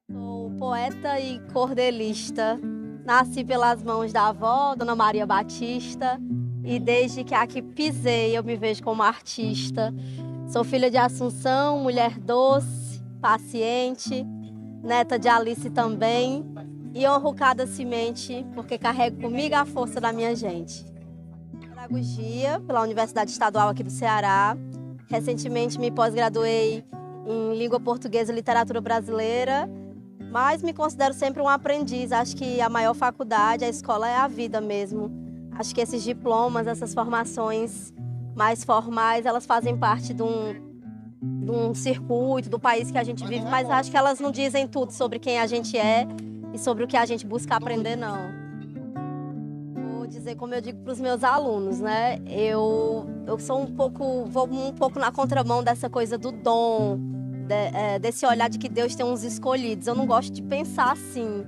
Sou poeta e cordelista. Nasci pelas mãos da avó, Dona Maria Batista, e desde que aqui pisei eu me vejo como artista. Sou filha de Assunção, mulher doce, paciente, neta de Alice também, e honro cada semente porque carrego comigo a força da minha gente. Pedagogia pela Universidade Estadual aqui do Ceará. Recentemente me pós-graduei em língua portuguesa e literatura brasileira, mas me considero sempre um aprendiz. Acho que a maior faculdade, a escola é a vida mesmo. Acho que esses diplomas, essas formações mais formais, elas fazem parte de um circuito, do país que a gente vive, mas acho que elas não dizem tudo sobre quem a gente é e sobre o que a gente busca aprender, não. Vou dizer como eu digo para os meus alunos, né? Eu sou vou um pouco na contramão dessa coisa do dom, desse olhar de que Deus tem uns escolhidos. Eu não gosto de pensar assim.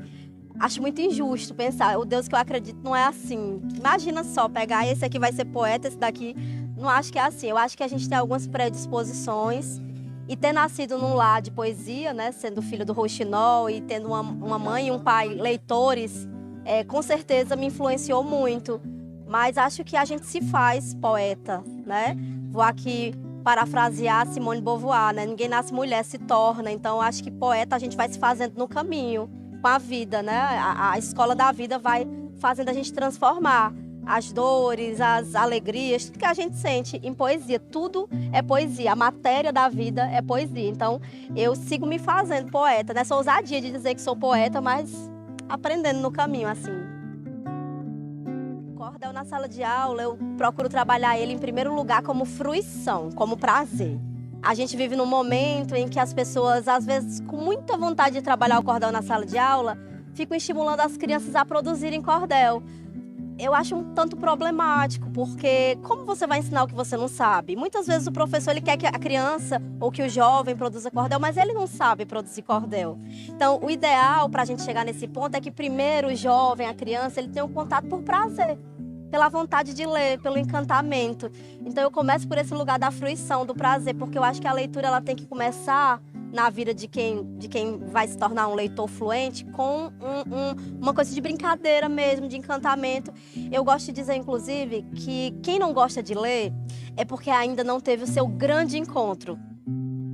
Acho muito injusto pensar. O Deus que eu acredito não é assim. Imagina só, pegar esse aqui vai ser poeta, esse daqui. Não acho que é assim. Eu acho que a gente tem algumas predisposições. E ter nascido num lar de poesia, né, sendo filho do Rouxinol e tendo uma mãe e um pai leitores, com certeza me influenciou muito. Mas acho que a gente se faz poeta, né? Vou aqui parafrasear Simone de Beauvoir, né? Ninguém nasce mulher, se torna. Então, acho que poeta a gente vai se fazendo no caminho, com a vida, né? A escola da vida vai fazendo a gente transformar as dores, as alegrias, tudo que a gente sente em poesia. Tudo é poesia, a matéria da vida é poesia. Então, eu sigo me fazendo poeta, nessa ousadia de dizer que sou poeta, mas aprendendo no caminho, assim. Cordel na sala de aula, eu procuro trabalhar ele em primeiro lugar como fruição, como prazer. A gente vive num momento em que as pessoas, às vezes, com muita vontade de trabalhar o cordel na sala de aula, ficam estimulando as crianças a produzirem cordel. Eu acho um tanto problemático, porque como você vai ensinar o que você não sabe? Muitas vezes o professor ele quer que a criança ou que o jovem produza cordel, mas ele não sabe produzir cordel. Então, o ideal para a gente chegar nesse ponto é que primeiro o jovem, a criança, ele tenha um contato por prazer, pela vontade de ler, pelo encantamento. Então, eu começo por esse lugar da fruição, do prazer, porque eu acho que a leitura ela tem que começar na vida de quem vai se tornar um leitor fluente, com uma coisa de brincadeira mesmo, de encantamento. Eu gosto de dizer, inclusive, que quem não gosta de ler é porque ainda não teve o seu grande encontro,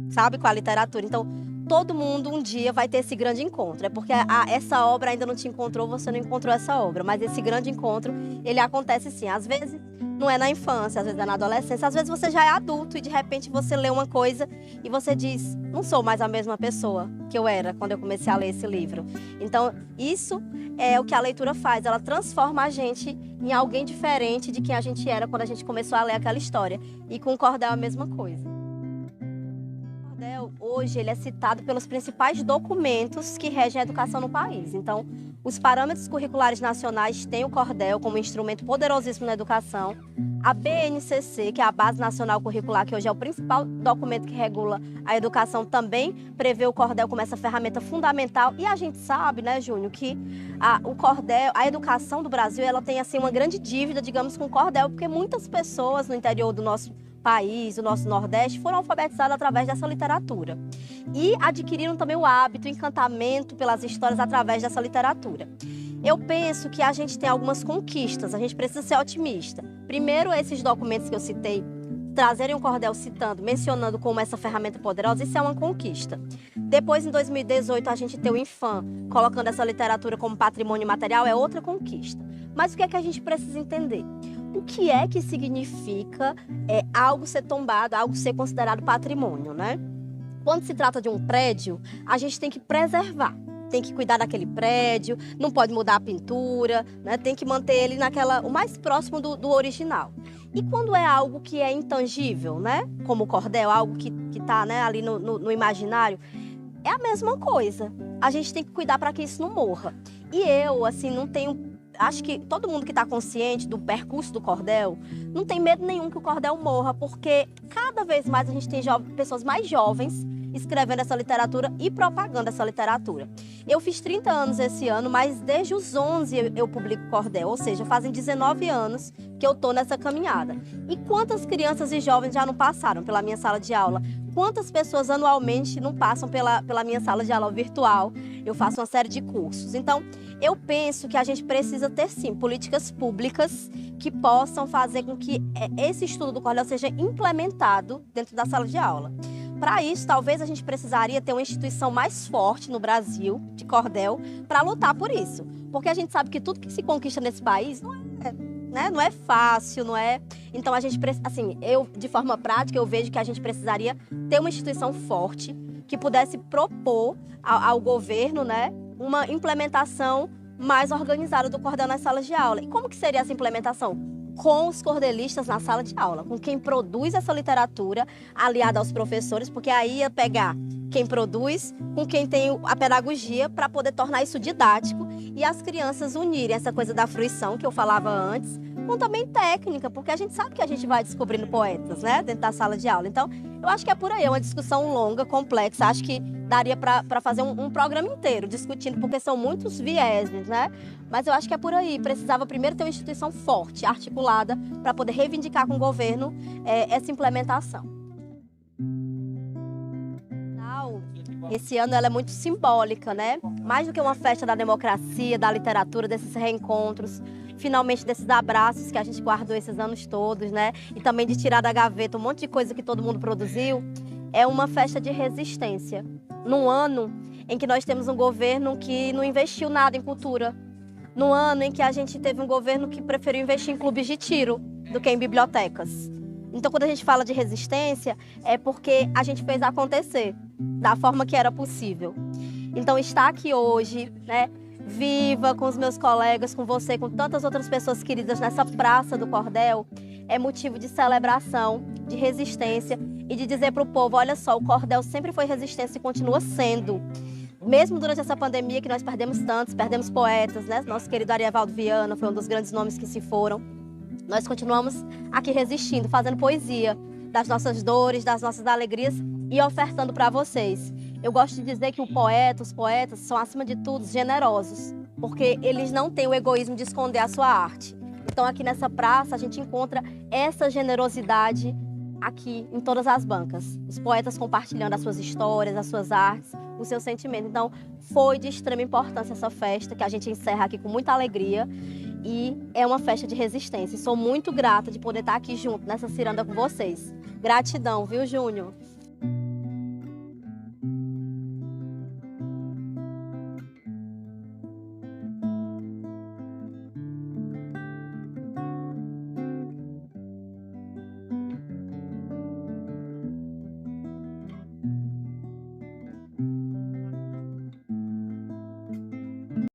sabe, com a literatura. Então, todo mundo um dia vai ter esse grande encontro. É porque essa obra ainda não te encontrou, você não encontrou essa obra. Mas esse grande encontro, ele acontece sim. Às vezes não é na infância, às vezes é na adolescência. Às vezes você já é adulto e de repente você lê uma coisa e você diz, não sou mais a mesma pessoa que eu era quando eu comecei a ler esse livro. Então, isso é o que a leitura faz. Ela transforma a gente em alguém diferente de quem a gente era quando a gente começou a ler aquela história. E com o cordel é a mesma coisa. Hoje ele é citado pelos principais documentos que regem a educação no país. Então, os parâmetros curriculares nacionais têm o cordel como instrumento poderosíssimo na educação. A BNCC, que é a Base Nacional Curricular, que hoje é o principal documento que regula a educação, também prevê o cordel como essa ferramenta fundamental. E a gente sabe, né, Júnior, que o cordel, a educação do Brasil, ela tem assim uma grande dívida, digamos, com o cordel, porque muitas pessoas no interior do nosso país, o nosso Nordeste, foram alfabetizados através dessa literatura. E adquiriram também o hábito, o encantamento pelas histórias através dessa literatura. Eu penso que a gente tem algumas conquistas, a gente precisa ser otimista. Primeiro, esses documentos que eu citei, trazerem o cordel citando, mencionando como essa ferramenta poderosa, isso é uma conquista. Depois, em 2018, a gente tem o Infam, colocando essa literatura como patrimônio material, é outra conquista. Mas o que é que a gente precisa entender? O que é que significa algo ser tombado, algo ser considerado patrimônio, né? Quando se trata de um prédio, a gente tem que preservar, tem que cuidar daquele prédio, não pode mudar a pintura, né? Tem que manter ele o mais próximo do original. E quando é algo que é intangível, né? Como o cordel, algo que está, né, ali no imaginário, é a mesma coisa. A gente tem que cuidar para que isso não morra. E eu, assim, não tenho... Acho que todo mundo que está consciente do percurso do cordel não tem medo nenhum que o cordel morra, porque cada vez mais a gente tem pessoas mais jovens escrevendo essa literatura e propagando essa literatura. Eu fiz 30 anos esse ano, mas desde os 11 eu publico cordel, ou seja, fazem 19 anos que eu estou nessa caminhada. E quantas crianças e jovens já não passaram pela minha sala de aula? Quantas pessoas anualmente não passam pela minha sala de aula virtual? eu faço uma série de cursos. Então, eu penso que a gente precisa ter, sim, políticas públicas que possam fazer com que esse estudo do cordel seja implementado dentro da sala de aula. Para isso, talvez a gente precisaria ter uma instituição mais forte no Brasil, de cordel, para lutar por isso. Porque a gente sabe que tudo que se conquista nesse país não é fácil, não é? Então, a gente, assim, de forma prática, eu vejo que a gente precisaria ter uma instituição forte que pudesse propor ao governo, né, uma implementação mais organizada do cordel nas salas de aula. E como que seria essa implementação? Com os cordelistas na sala de aula, com quem produz essa literatura, aliada aos professores, porque aí ia pegar quem produz com quem tem a pedagogia para poder tornar isso didático e as crianças unirem essa coisa da fruição que eu falava antes, com também técnica, porque a gente sabe que a gente vai descobrindo poetas, né, dentro da sala de aula. Então, eu acho que é por aí, é uma discussão longa, complexa, acho que daria para fazer um programa inteiro discutindo, porque são muitos vieses, né? Mas eu acho que é por aí. Precisava primeiro ter uma instituição forte, articulada, para poder reivindicar com o governo essa implementação. Esse ano ela é muito simbólica, né? Mais do que uma festa da democracia, da literatura, desses reencontros, finalmente desses abraços que a gente guardou esses anos todos, né? E também de tirar da gaveta um monte de coisa que todo mundo produziu. É uma festa de resistência. Num ano em que nós temos um governo que não investiu nada em cultura. Num ano em que a gente teve um governo que preferiu investir em clubes de tiro do que em bibliotecas. Então, quando a gente fala de resistência, é porque a gente fez acontecer da forma que era possível. Então, estar aqui hoje, né, viva com os meus colegas, com você, com tantas outras pessoas queridas nessa Praça do Cordel, é motivo de celebração, de resistência e de dizer para o povo, olha só, o cordel sempre foi resistência e continua sendo. Mesmo durante essa pandemia que nós perdemos tantos, perdemos poetas, né? Nosso querido Arievaldo Viana foi um dos grandes nomes que se foram. Nós continuamos aqui resistindo, fazendo poesia das nossas dores, das nossas alegrias e ofertando para vocês. Eu gosto de dizer que os poetas são, acima de tudo, generosos, porque eles não têm o egoísmo de esconder a sua arte. Então, aqui nessa praça, a gente encontra essa generosidade aqui em todas as bancas. Os poetas compartilhando as suas histórias, as suas artes, o seu sentimento. Então, foi de extrema importância essa festa, que a gente encerra aqui com muita alegria. E é uma festa de resistência. E sou muito grata de poder estar aqui junto, nessa ciranda com vocês. Gratidão, viu, Júnior?